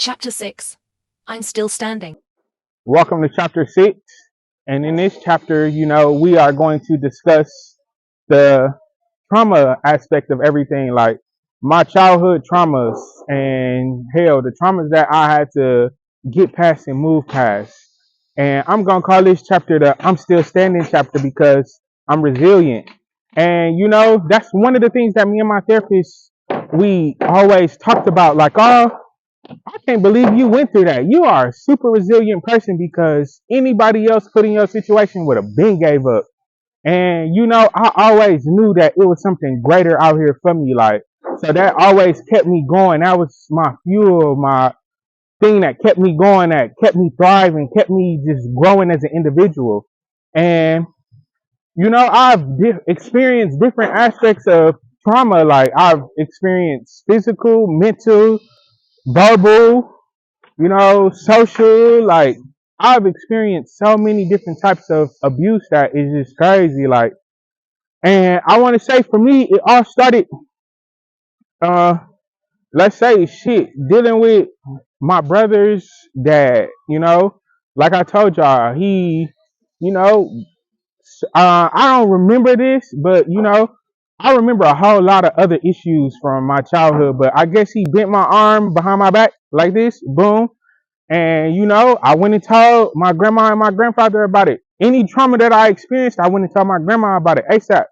Chapter 6. I'm Still Standing. Welcome to chapter 6. And in this chapter, we are going to discuss the trauma aspect of everything, like my childhood traumas and hell, the traumas that I had to get past and move past. And I'm going to call this chapter the I'm Still Standing chapter because I'm resilient. And, that's one of the things that me and my therapist, we always talked about, like, oh, I can't believe you went through that. You are a super resilient person because anybody else put in your situation would have been gave up. And I always knew that it was something greater out here for me. Like, so that always kept me going. That was my fuel, my thing that kept me going, that kept me thriving, kept me just growing as an individual. And I've experienced different aspects of trauma. Like, I've experienced physical, mental, verbal, social, like I've experienced so many different types of abuse that is just crazy. Like, and I want to say for me, it all started, uh, let's say shit, dealing with my brother's dad, like I told y'all, you know, I don't remember this, but I remember a whole lot of other issues from my childhood, but I guess he bent my arm behind my back like this, boom. And I went and told my grandma and my grandfather about it. Any trauma that I experienced, I went and told my grandma about it ASAP.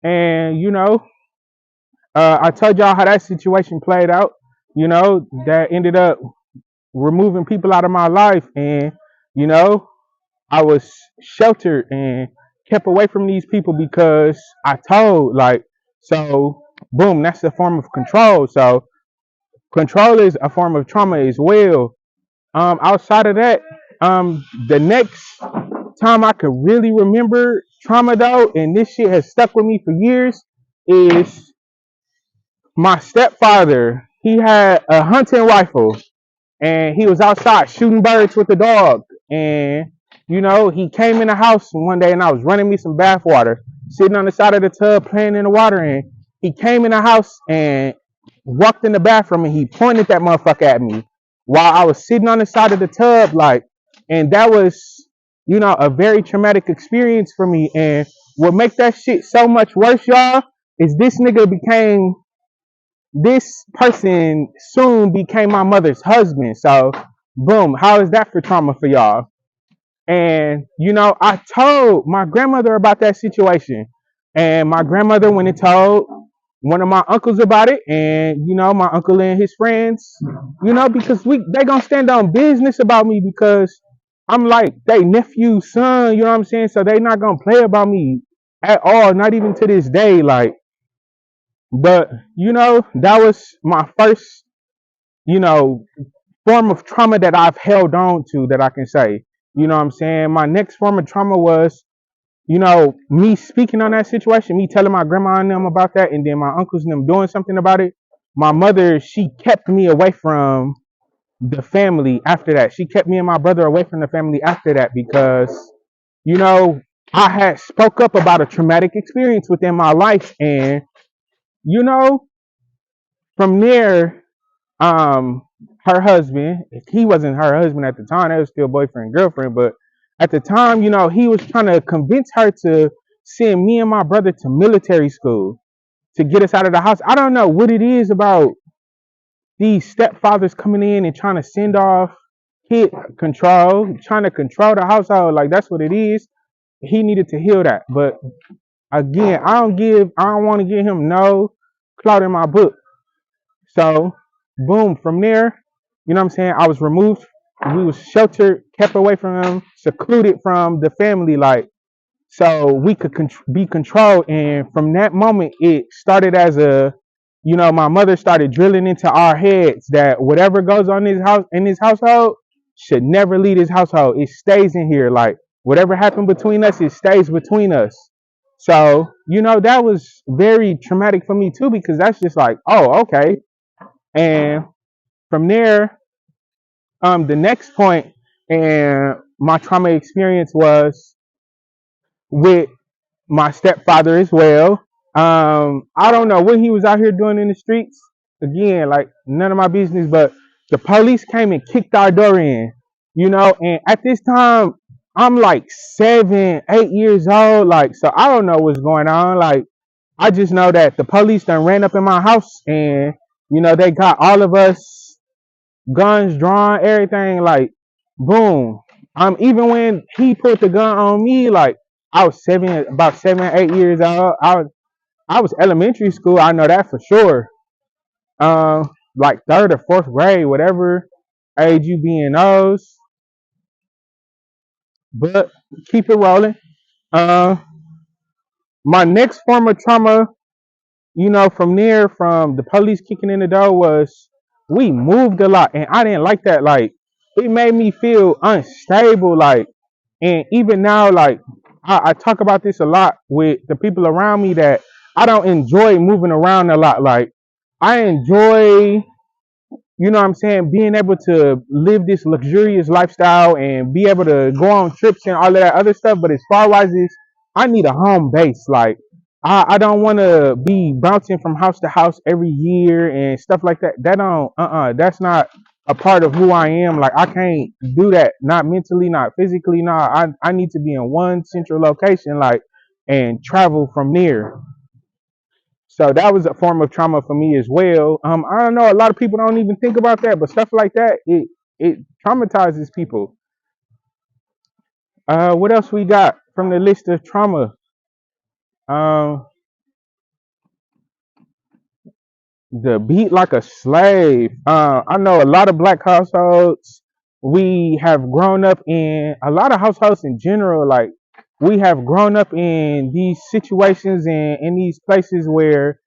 And I told y'all how that situation played out. That ended up removing people out of my life, and you know, I was sheltered and kept away from these people because I told, like, so boom, that's a form of control. So control is a form of trauma as well. Outside of that, the next time I could really remember trauma though, and this shit has stuck with me for years, is my stepfather. He had a hunting rifle and he was outside shooting birds with the dog. And he came in the house one day and I was running me some bath water, sitting on the side of the tub playing in the water, and he came in the house and walked in the bathroom and he pointed that motherfucker at me while I was sitting on the side of the tub, like, and that was, a very traumatic experience for me. And what makes that shit so much worse, y'all, is this person soon became my mother's husband. So, boom, how is that for trauma for y'all? And, I told my grandmother about that situation. And my grandmother went and told one of my uncles about it. And, my uncle and his friends, because they gonna stand on business about me because I'm like they nephew's son, you know what I'm saying? So they not gonna play about me at all, not even to this day. Like, but that was my first, you know, form of trauma that I've held on to, that I can say. You know what I'm saying? My next form of trauma was, me speaking on that situation, me telling my grandma and them about that, and then my uncles and them doing something about it. My mother, she kept me away from the family after that. She kept me and my brother away from the family after that because, you know, I had spoke up about a traumatic experience within my life. And, you know, from there, um, her husband, he wasn't her husband at the time, they was still boyfriend and girlfriend, but at the time, he was trying to convince her to send me and my brother to military school to get us out of the house. I don't know what it is about these stepfathers coming in and trying to send off kid control, trying to control the household. Like, that's what it is. He needed to heal that. But again, I don't want to give him no clout in my book. So, boom, from there, you know what I'm saying? I was removed. We was sheltered, kept away from him, secluded from the family, like, so we could be controlled. And from that moment, it started as my mother started drilling into our heads that whatever goes on in this household should never leave this household. It stays in here. Like, whatever happened between us, it stays between us. So, that was very traumatic for me too, because that's just like, oh, okay. And from there, the next point and my trauma experience was with my stepfather as well. I don't know what he was out here doing in the streets. Again, like, none of my business, but The police came and kicked our door in, and at this time, I'm like 7, 8 years old. Like, so I don't know what's going on. Like, I just know that the police done ran up in my house and, they got all of us guns drawn, everything. Like, boom. Even when he put the gun on me, like, I was about 7, 8 years old. I was elementary school. I know that for sure. Like third or fourth grade, whatever age you be in those. But keep it rolling. Uh, my next form of trauma, from the police kicking in the door was we moved a lot, and I didn't like that. Like, it made me feel unstable. Like, and even now, like, I talk about this a lot with the people around me that I don't enjoy moving around a lot. Like, I enjoy, what I'm saying, being able to live this luxurious lifestyle and be able to go on trips and all of that other stuff. But as far as this, I need a home base. Like, I don't want to be bouncing from house to house every year and stuff like that. That don't, that's not a part of who I am. Like, I can't do that. Not mentally, not physically. Nah, I need to be in one central location, like, and travel from there. So that was a form of trauma for me as well. I don't know. A lot of people don't even think about that, but stuff like that, it traumatizes people. What else we got from the list of trauma? Um, the beat like a slave. I know a lot of black households. We have grown up in a lot of households in general. Like, we have grown up in these situations and in these places where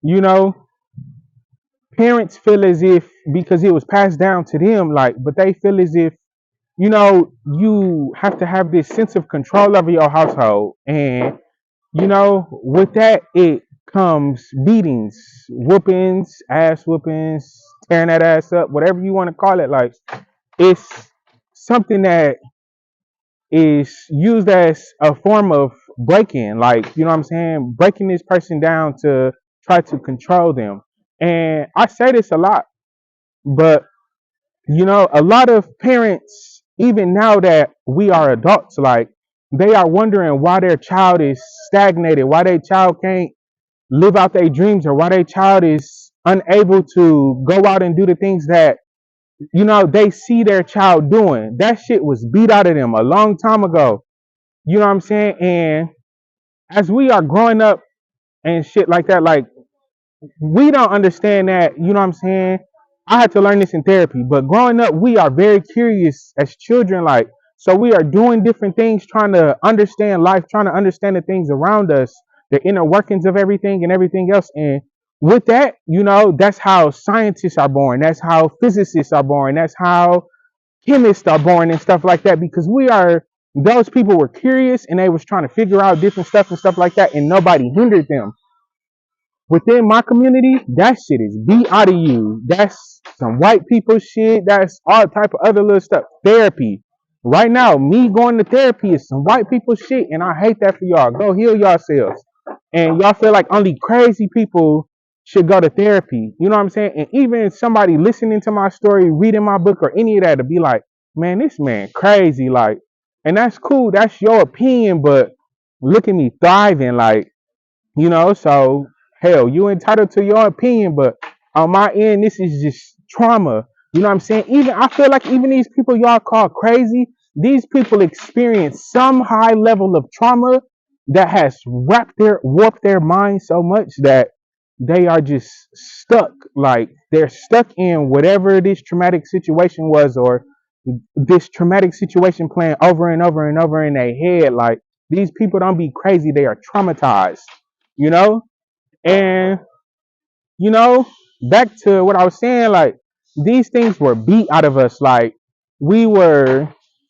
you know parents feel as if because it was passed down to them, like, but they feel as if you have to have this sense of control over your household, and with that it comes beatings, whoopings, ass whoopings, tearing that ass up, whatever you want to call it. Like, it's something that is used as a form of breaking, like, what I'm saying, breaking this person down to try to control them. And I say this a lot, but a lot of parents, even now that we are adults, like, they are wondering why their child is stagnated, why their child can't live out their dreams, or why their child is unable to go out and do the things that they see their child doing. That shit was beat out of them a long time ago. You know what I'm saying? And as we are growing up and shit like that, like, we don't understand that, you know what I'm saying? I had to learn this in therapy, but growing up, we are very curious as children, like, so we are doing different things, trying to understand life, trying to understand the things around us, the inner workings of everything and everything else. And with that, that's how scientists are born. That's how physicists are born. That's how chemists are born and stuff like that, because those people were curious and they was trying to figure out different stuff and stuff like that, and nobody hindered them. Within my community, that shit is beat out of you. That's some white people shit. That's all type of other little stuff. Therapy. Right now, me going to therapy is some white people shit, and I hate that for y'all. Go heal yourselves. And y'all feel like only crazy people should go to therapy. You know what I'm saying? And even somebody listening to my story, reading my book, or any of that, to be like, man, this man crazy. Like, and that's cool. That's your opinion, but look at me thriving. Like, so hell, you entitled to your opinion, but on my end, this is just trauma. You know what I'm saying? Even I feel like even these people y'all call crazy, these people experience some high level of trauma that has warped their mind so much that they are just stuck. Like, they're stuck in whatever this traumatic situation was, or this traumatic situation playing over and over and over in their head. Like, these people don't be crazy, they are traumatized, you know? And you know, back to what I was saying, like, these things were beat out of us. Like, we were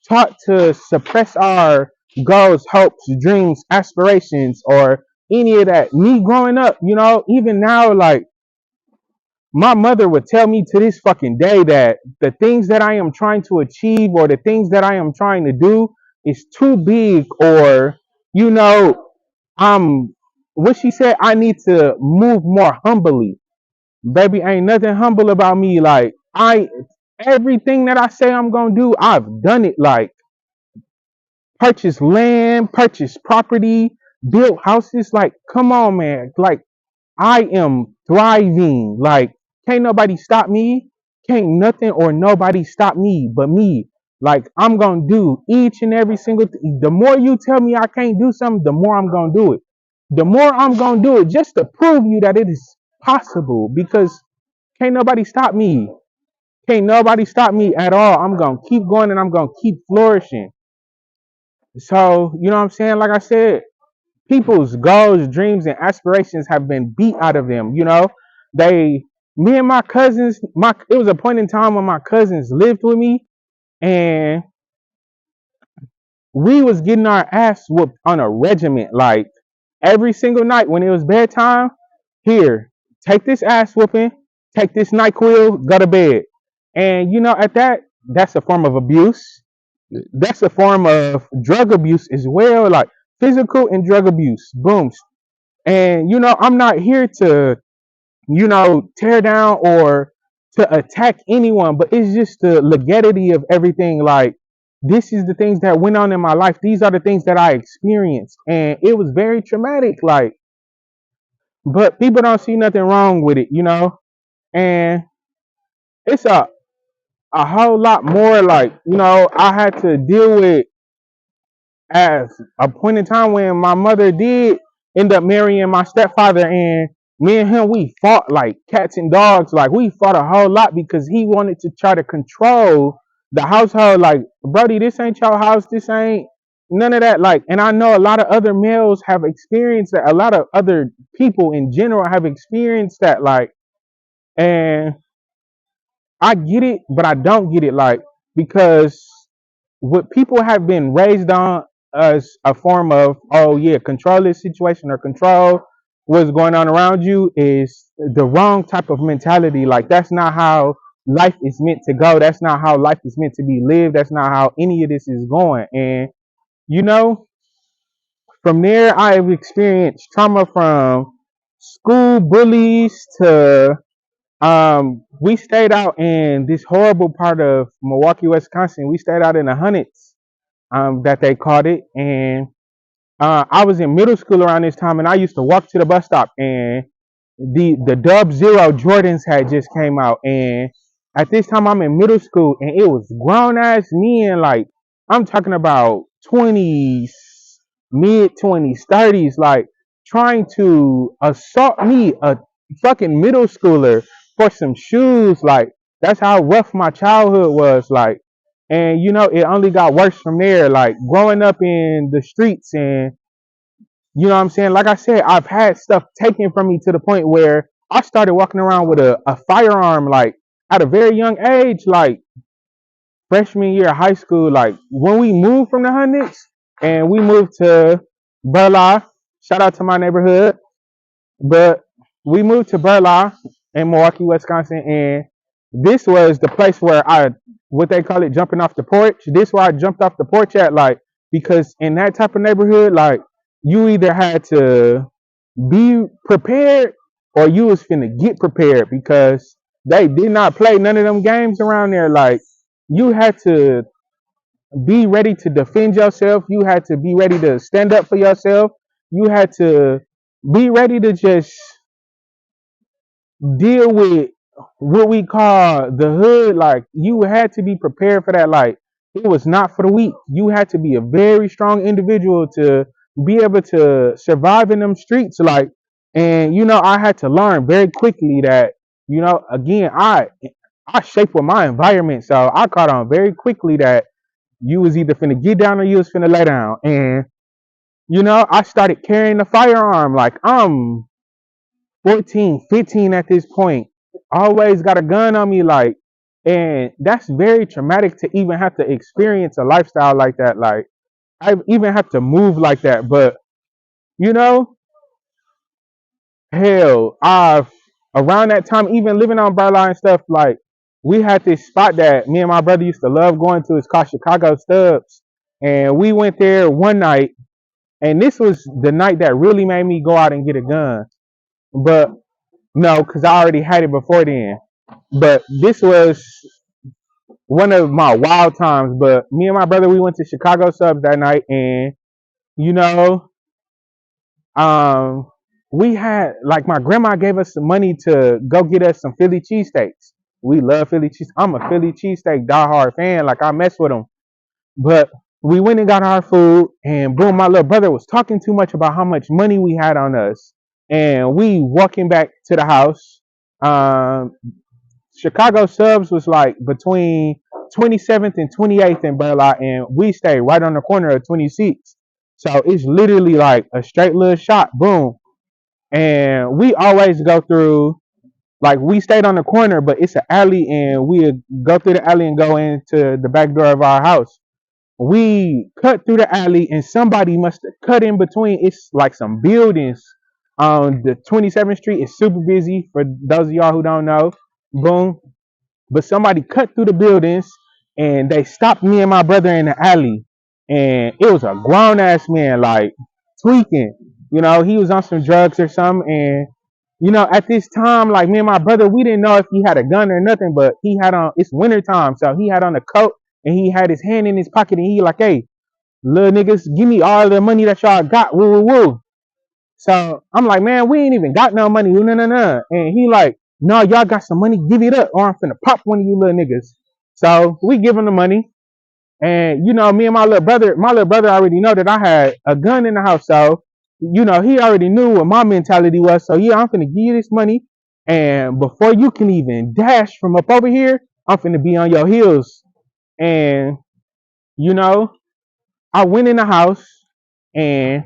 taught to suppress our goals, hopes, dreams, aspirations, or any of that. Me growing up, even now, like, my mother would tell me to this fucking day that the things that I am trying to achieve, or the things that I am trying to do, is too big, or, I'm what she said, I need to move more humbly. Baby, ain't nothing humble about me. Like, I everything that I say I'm gonna do, I've done it. Like purchase land, purchase property, build houses. Like, come on, man. Like I am thriving. Like, can't nobody stop me. Can't nothing or nobody stop me but me. Like, I'm going to do each and every single thing. The more you tell me I can't do something, the more I'm going to do it. The more I'm going to do it just to prove you that it is possible because can't nobody stop me. Can't nobody stop me at all. I'm going to keep going and I'm going to keep flourishing. So, you know what I'm saying? Like I said, people's goals, dreams, and aspirations have been beat out of them. You know, me and my cousins, it was a point in time when my cousins lived with me, and we was getting our ass whooped on a regiment. Like every single night when it was bedtime, here, take this ass whooping, take this NyQuil, go to bed. And you know, that's a form of abuse. That's a form of drug abuse as well, like physical and drug abuse. Boom. And you know, I'm not here to, you know, tear down or to attack anyone, but it's just the legality of everything. Like, this is the things that went on in my life. These are the things that I experienced, and it was very traumatic. Like, but people don't see nothing wrong with it, you know. And it's a whole lot more. Like, you know, I had to deal with as a point in time when my mother did end up marrying my stepfather, and me and him, we fought like cats and dogs. Like, we fought a whole lot because he wanted to try to control the household. Like, Brody, this ain't your house. This ain't none of that. Like, and I know a lot of other males have experienced that. A lot of other people in general have experienced that. Like, and I get it, but I don't get it. Like, because what people have been raised on as a form of, oh yeah, control this situation or control what's going on around you is the wrong type of mentality. Like, that's not how life is meant to go. That's not how life is meant to be lived. That's not how any of this is going. And you know, from there I've experienced trauma from school bullies to we stayed out in this horrible part of Milwaukee, Wisconsin. We stayed out in the hundreds, that they called it. And I was in middle school around this time, and I used to walk to the bus stop, and the Dub Zero Jordans had just came out. And at this time, I'm in middle school, and it was grown ass men, like I'm talking about 20s, mid 20s, 30s, like trying to assault me, a fucking middle schooler, for some shoes. Like, that's how rough my childhood was. Like, and you know, it only got worse from there. Like, growing up in the streets, and you know what I'm saying? Like I said, I've had stuff taken from me to the point where I started walking around with a firearm, like at a very young age, like freshman year of high school. Like, when we moved from the hundreds and we moved to Burla, shout out to my neighborhood, but we moved to Burla in Milwaukee, Wisconsin, and this was the place where what they call it, jumping off the porch. This where I jumped off the porch at, like, because in that type of neighborhood, like, you either had to be prepared or you was finna get prepared, because they did not play none of them games around there. Like, you had to be ready to defend yourself. You had to be ready to stand up for yourself. You had to be ready to just deal with what we call the hood. Like, you had to be prepared for that. Like, it was not for the weak. You had to be a very strong individual to be able to survive in them streets. Like, and you know, I had to learn very quickly that, you know, again, I shape with my environment. So I caught on very quickly that you was either finna get down or you was finna lay down. And you know, I started carrying a firearm. Like, I'm 14, 15 at this point. Always got a gun on me, like, and that's very traumatic to even have to experience a lifestyle like that. Like, I even have to move like that. But you know, hell, I've around that time, even living on Burla and stuff, like, we had this spot that me and my brother used to love going to. It's called Chicago Stubbs. And we went there one night, and this was the night that really made me go out and get a gun. But no, because I already had it before then. But this was one of my wild times. But me and my brother, we went to Chicago Subs that night, and you know, um, we had like my grandma gave us some money to go get us some Philly cheesesteaks. We love Philly cheese. I'm a Philly cheesesteak diehard fan. Like I mess with them. But we went and got our food, and boom, my little brother was talking too much about how much money we had on us. And we walking back to the house. Um, Chicago Subs was like between 27th and 28th in Burla, and we stayed right on the corner of 26th. So it's literally like a straight little shot, boom. And we always go through, like we stayed on the corner, but it's an alley, and we go through the alley and go into the back door of our house. We cut through the alley, and somebody must have cut in between. It's like some buildings on the 27th Street. It's super busy for those of y'all who don't know. Boom. But somebody cut through the buildings, and they stopped me and my brother in the alley. And it was a grown ass man, like tweaking. You know, he was on some drugs or something. And, you know, at this time, like me and my brother, we didn't know if he had a gun or nothing, but he had on, it's winter time. So he had on a coat, and he had his hand in his pocket, and he like, hey, little niggas, give me all the money that y'all got. Woo, woo, woo. So I'm like, man, we ain't even got no money. No, no, no. And he like, no, y'all got some money. Give it up, or I'm finna pop one of you little niggas. So we give him the money. And, you know, me and my little brother already know that I had a gun in the house. So, you know, he already knew what my mentality was. So, yeah, I'm finna give you this money. And before you can even dash from up over here, I'm finna be on your heels. And, you know, I went in the house, and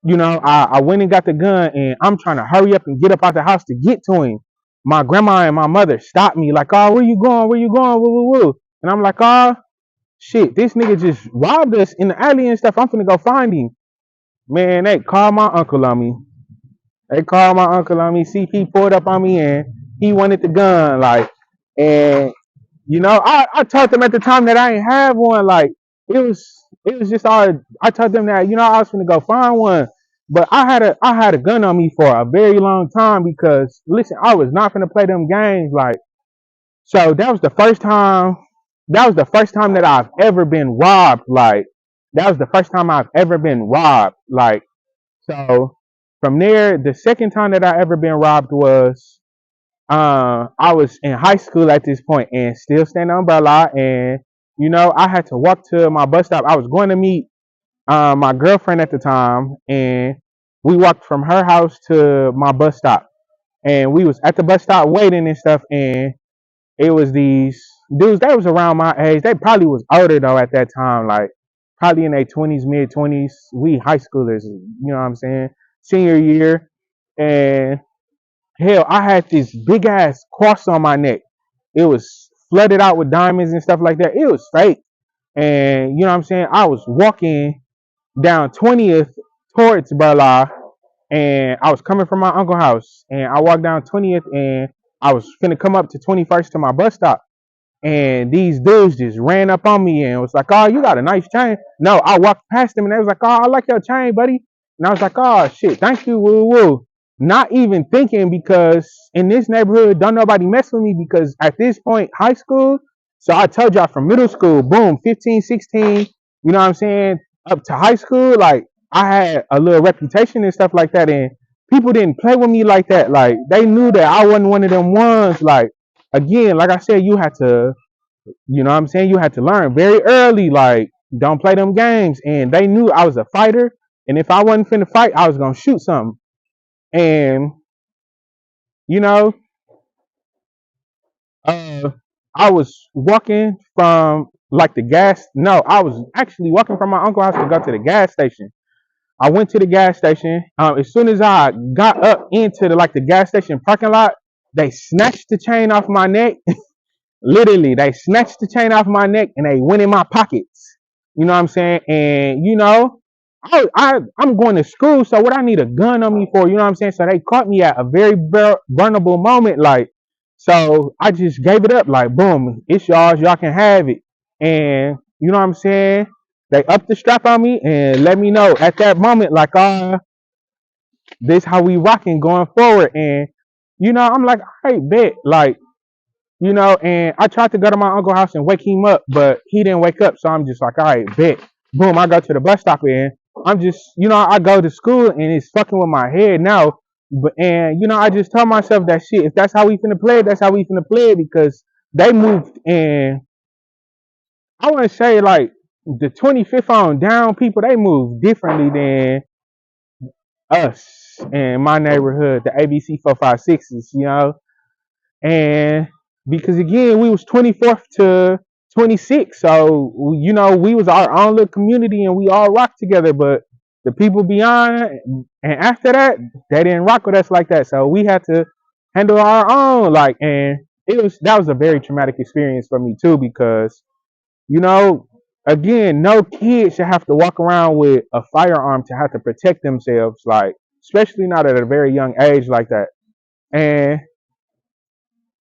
you know, I went and got the gun, and I'm trying to hurry up and get up out the house to get to him. My grandma and my mother stopped me like, oh, where you going? Where you going? Woo, woo, woo. And I'm like, oh, shit, this nigga just robbed us in the alley and stuff. I'm finna go find him. Man, they called my uncle on me. They called my uncle on me. CP pulled up on me, and he wanted the gun. Like, and you know, I told them at the time that I ain't have one. Like it was just all. I told them that, you know, I was gonna go find one, but I had a gun on me for a very long time because listen, I was not gonna play them games. Like, so that was the first time. That was the first time that I've ever been robbed. Like, that was the first time I've ever been robbed. Like, so from there, the second time that I ever been robbed was I was in high school at this point and still staying on umbrella, and you know, I had to walk to my bus stop. I was going to meet my girlfriend at the time, and we walked from her house to my bus stop, and we was at the bus stop waiting and stuff, and it was these dudes. They was around my age. They probably was older though at that time, like probably in their 20s, mid 20s. We high schoolers, you know what I'm saying, senior year. And hell, I had this big ass cross on my neck. It was flooded out with diamonds and stuff like that. It was fake. And you know what I'm saying? I was walking down 20th towards Burla, and I was coming from my uncle's house. And I walked down 20th, and I was finna come up to 21st to my bus stop. And these dudes just ran up on me and was like, oh, you got a nice chain. No, I walked past them, and they was like, oh, I like your chain, buddy. And I was like, oh, shit, thank you, woo woo. Not even thinking, because in this neighborhood, don't nobody mess with me, because at this point, high school, so I told y'all from middle school, boom, 15, 16, you know what I'm saying, up to high school, like, I had a little reputation and stuff like that, and people didn't play with me like that. Like, they knew that I wasn't one of them ones. Like, again, like I said, you had to, you know what I'm saying, you had to learn very early, like, don't play them games. And they knew I was a fighter, and if I wasn't finna fight, I was gonna shoot something. And you know, uh, I was walking from like the gas. No, I was actually walking from my uncle's house to go to the gas station. I went to the gas station. As soon as I got up into the gas station parking lot, they snatched the chain off my neck. Literally, they snatched the chain off my neck, and they went in my pockets. You know what I'm saying? And you know, I'm going to school, so what I need a gun on me for? You know what I'm saying? So they caught me at a very vulnerable moment, like. So I just gave it up, like, boom, it's yours, y'all can have it. And you know what I'm saying? They upped the strap on me and let me know at that moment, like, this how we rocking going forward. And you know, I'm like, all right, bet, like, and I tried to go to my uncle's house and wake him up, but he didn't wake up. So I'm just like, all right, bet. Boom, I go to the bus stop and I'm just, I go to school and it's fucking with my head now. And I just tell myself that shit, if that's how we finna play it, that's how we finna play it because they moved and I want to say like the 25th on down people, they move differently than us in my neighborhood, the ABC 456s. And because again, we was 24th to 26, so we was our own little community and we all rocked together. But the people beyond and after that, they didn't rock with us like that. So we had to handle our own, and that was a very traumatic experience for me too because you know, again, no kid should have to walk around with a firearm to have to protect themselves, especially not at a very young age like that. And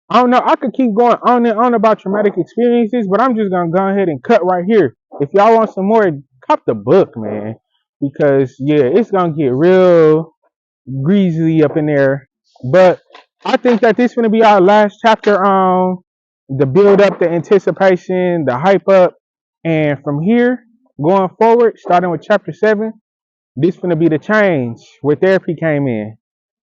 I don't know, I could keep going on and on about traumatic experiences, but I'm just gonna go ahead and cut right here. If y'all want some more, cop the book, man, because yeah, it's gonna get real greasy up in there. But I think that this is gonna be our last chapter on the build up, the anticipation, the hype up, and from here going forward, starting with chapter 7, this is gonna be the change where therapy came in.